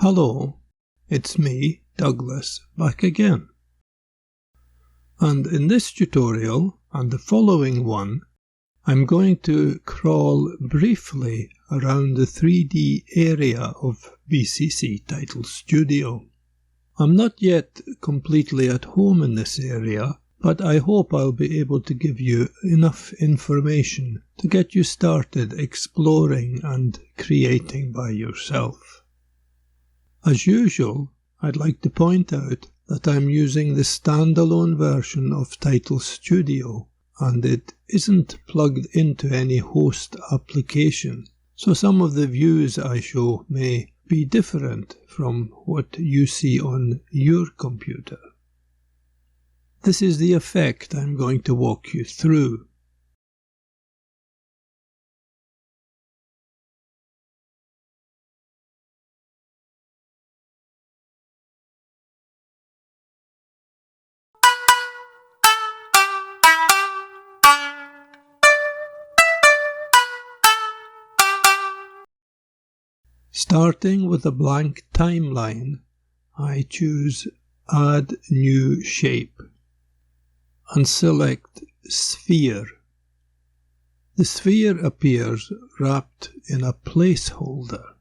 Hello, it's me, Douglas, back again. And in this tutorial, and the following one, I'm going to crawl briefly around the 3D area of BCC Title Studio. I'm not yet completely at home in this area, but I hope I'll be able to give you enough information to get you started exploring and creating by yourself. As usual, I'd like to point out that I'm using the standalone version of Title Studio and it isn't plugged into any host application, so some of the views I show may be different from what you see on your computer. This is the effect I'm going to walk you through. Starting with a blank timeline, I choose Add New Shape and select Sphere. The sphere appears wrapped in a placeholder.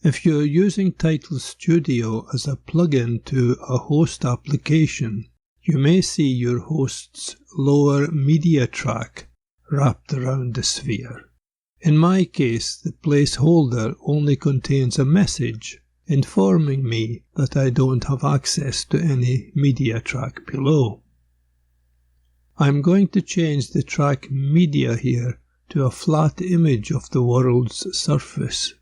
If you're using Title Studio as a plugin to a host application, you may see your host's lower media track wrapped around the sphere. In my case, the placeholder only contains a message informing me that I don't have access to any media track below. I'm going to change the track media here to a flat image of the world's surface.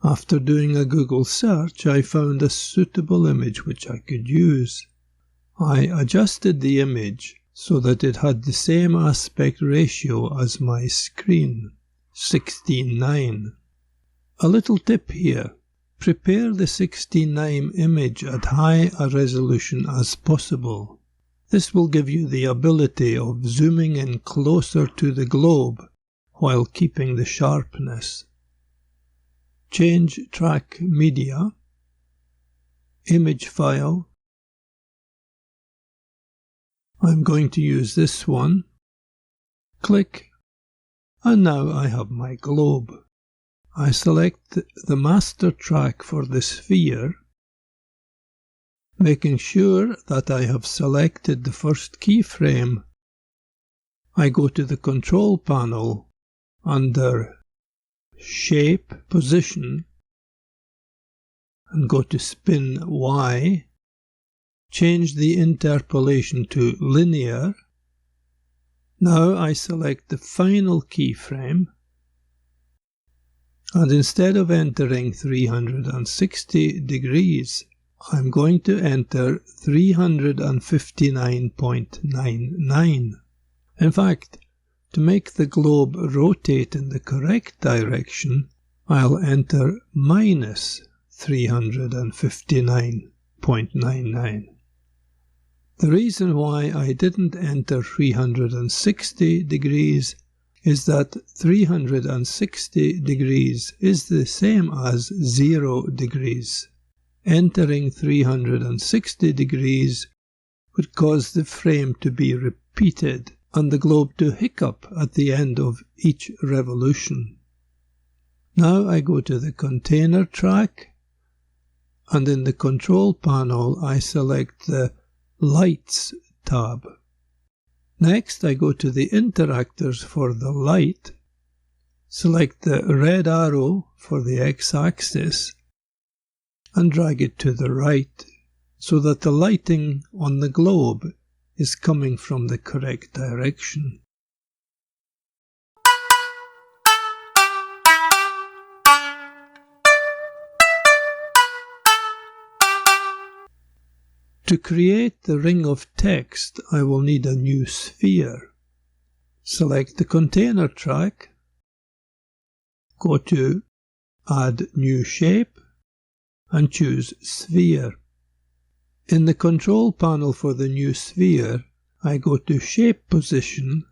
After doing a Google search, I found a suitable image which I could use. I adjusted the image so that it had the same aspect ratio as my screen, 16:9. A little tip here, prepare the 16:9 image at high a resolution as possible. This will give you the ability of zooming in closer to the globe while keeping the sharpness. Change track media, image file. I'm going to use this one. Click, and now I have my globe. I select the master track for the sphere, making sure that I have selected the first keyframe. I go to the control panel under Shape Position and go to Spin Y. Change the interpolation to linear. Now I select the final keyframe, and instead of entering 360 degrees, I'm going to enter 359.99. In fact, to make the globe rotate in the correct direction, I'll enter minus 359.99. The reason why I didn't enter 360 degrees is that 360 degrees is the same as 0 degrees. Entering 360 degrees would cause the frame to be repeated and the globe to hiccup at the end of each revolution. Now I go to the container track, and in the control panel I select the Lights tab. Next I go to the interactors for the light, select the red arrow for the x-axis and drag it to the right so that the lighting on the globe is coming from the correct direction. To create the ring of text, I will need a new sphere. Select the container track, go to Add New Shape, and choose Sphere. In the control panel for the new sphere, I go to Shape Position,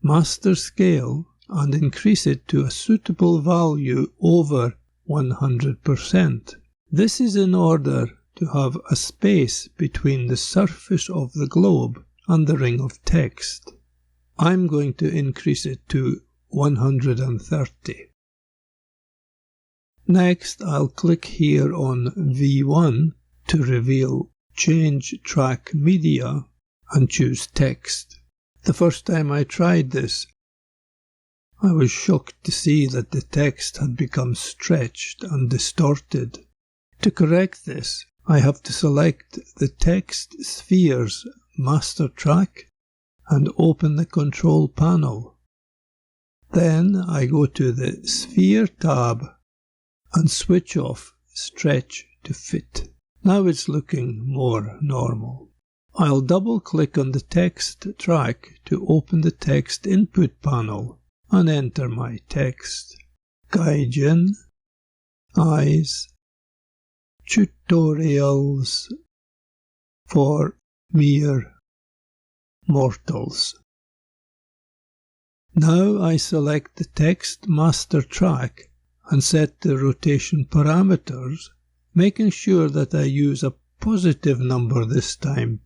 Master Scale, and increase it to a suitable value over 100%. This is in order to have a space between the surface of the globe and the ring of text. I'm going to increase it to 130. Next, I'll click here on V1 to reveal Change Track Media and choose Text. The first time I tried this, I was shocked to see that the text had become stretched and distorted. To correct this, I have to select the Text Spheres master track and open the control panel. Then I go to the Sphere tab and switch off Stretch to Fit. Now it's looking more normal. I'll double click on the text track to open the text input panel and enter my text. Gaijin-Eyes tutorials for mere mortals. Now I select the text master track and set the rotation parameters, making sure that I use a positive number this time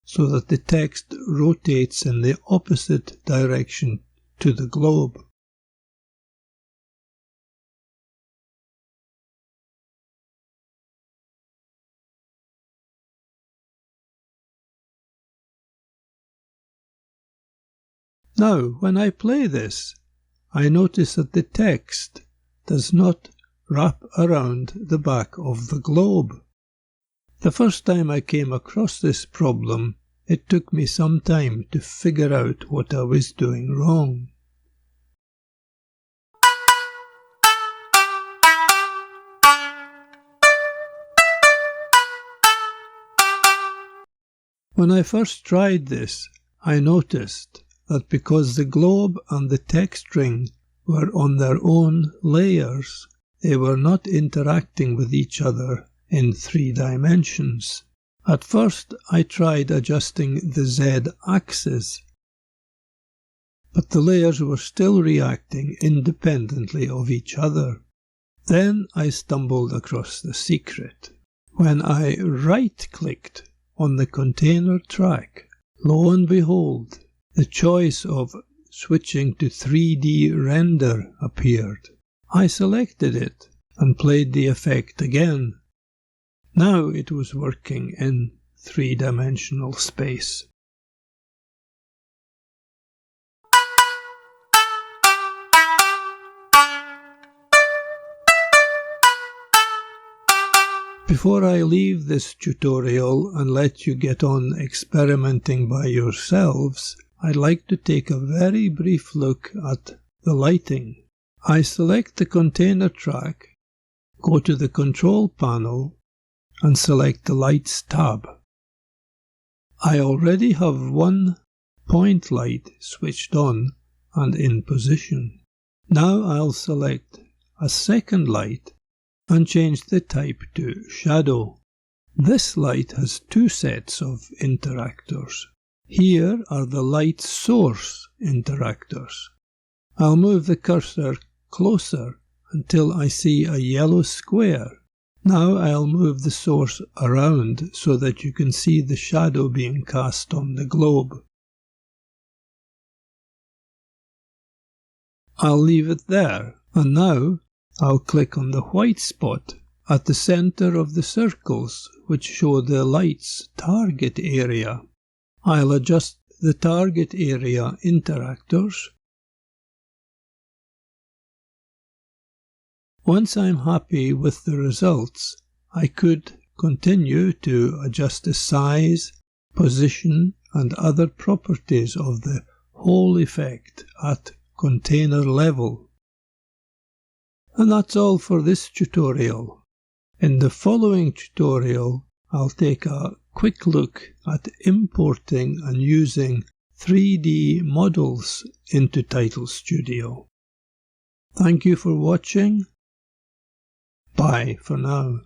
so that the text rotates in the opposite direction to the globe. Now, when I play this, I notice that the text does not wrap around the back of the globe. The first time I came across this problem, it took me some time to figure out what I was doing wrong. When I first tried this, I noticed that because the globe and the text ring were on their own layers, they were not interacting with each other in 3 dimensions. At first I tried adjusting the Z-axis, but the layers were still reacting independently of each other. Then I stumbled across the secret. When I right-clicked on the container track, lo and behold, the choice of switching to 3D render appeared. I selected it and played the effect again. Now it was working in 3-dimensional space. Before I leave this tutorial and let you get on experimenting by yourselves, I'd like to take a very brief look at the lighting. I select the container track, go to the control panel, and select the Lights tab. I already have one point light switched on and in position. Now I'll select a second light and change the type to shadow. This light has 2 sets of interactors. Here are the light source interactors. I'll move the cursor closer until I see a yellow square. Now I'll move the source around so that you can see the shadow being cast on the globe. I'll leave it there, and now I'll click on the white spot at the center of the circles which show the light's target area. I'll adjust the target area interactors. Once I'm happy with the results, I could continue to adjust the size, position, and other properties of the whole effect at container level. And that's all for this tutorial. In the following tutorial, I'll take a quick look at importing and using 3D models into Title Studio. Thank you for watching. Bye for now.